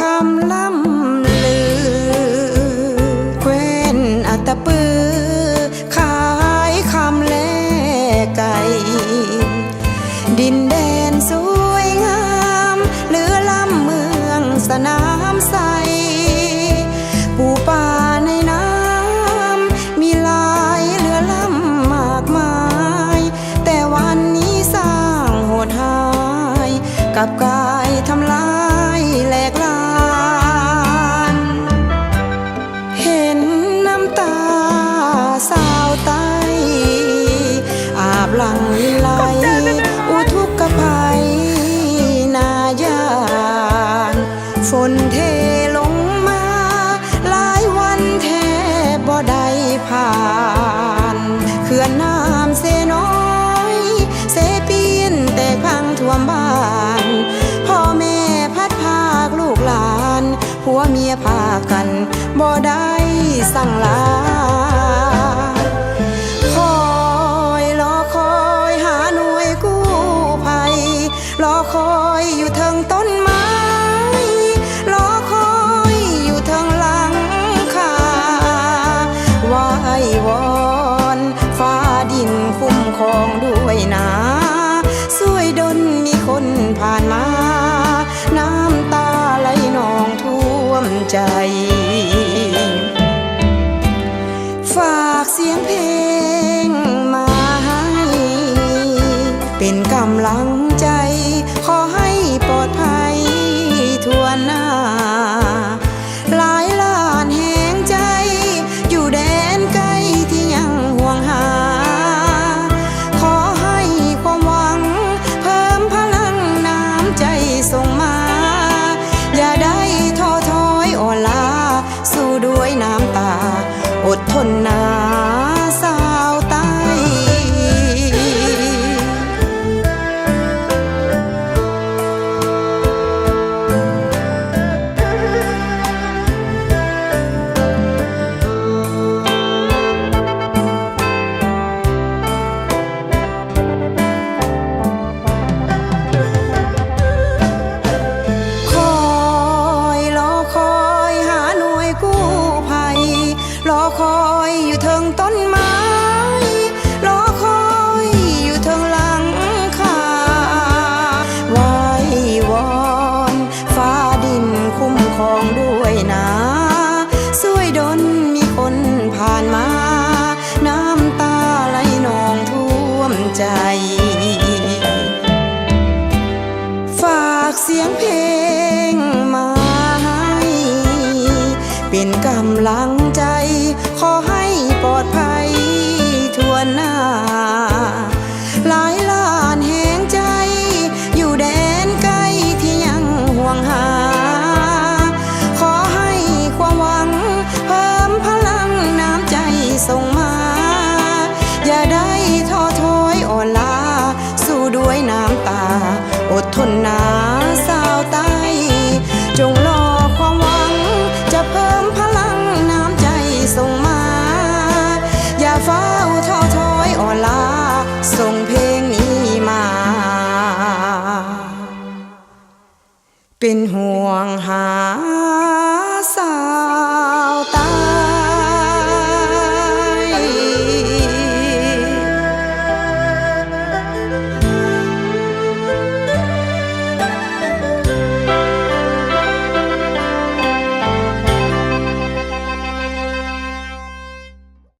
คำล่ำลือแคว้นอัตตปือขายคำแลกไก่ดินแดนสวยงามเหลือล้ำเมืองสนามใสปูป่าในน้ำมีลายเหลือล้ำมากมายแต่วันนี้สร้างโหดหายกับกายทำลายแหลกลานเห็นน้ำตาสาวใต้อาบหลังไหลอุทุกภัยนายานฝนเทลงมาหลายวันแทบบ่ได้ผ่านเขื่อนน้ำเสน้อยเสเปียนแต่พังท่วมบ้านพ่อแม่พัดพากลูกหลานผัวเมียพากันบ่ได้สั่งลาคอยรอคอยหาหน่วยกู้ภัยรอคอยอยู่เทิงต้นไม้รอคอยอยู่เทิงหลังคาไหว้วอนฟ้าดินคุ้มครองด้วยนะสวยดลมีคนผ่านมาน้ำตาไหลนองท่วมใจฝากเสียงเพลงมาให้เป็นกำลังใจขอให้ปลอดภัยทั่วหน้าหลายล้านแห่งใจอยู่แดนไกลที่ยังห่วงหาขอให้ความหวังเพิ่มพลังน้ำใจส่งมาอย่าได้ท้อถอยอ่อนล้าสู้ด้วยน้ำตาอดทนนาสาวใต้คอยรอคอยหาหน่วยกู้ภัยรอคอยอยู่เทิงต้นไม้รอคอยอยู่เทิงหลังคาไหว้วอนฟ้าดินคุ้มครองด้วยนะสวยดลมีคนผ่านมาน้ำตาไหลนองท่วมใจฝากเสียงเพลงมาให้เป็นกำลังใจขอให้ปลอดภัยทั่วหน้าหลายล้านแห่งใจอยู่แดนไกลที่ยังห่วงหาขอให้ความหวังเพิ่มพลังน้ำใจส่งมาอย่าได้ท้อถอยอ่อนล้าสู้ด้วยน้ำตาอดทนนาสาวใต้จงรอความหวังจะเพิ่มพลังน้ำใจส่งมาอย่าเฝ้าท้อถอยอ่อนล้าส่งเพลงนี้มาเป็นห่วงหา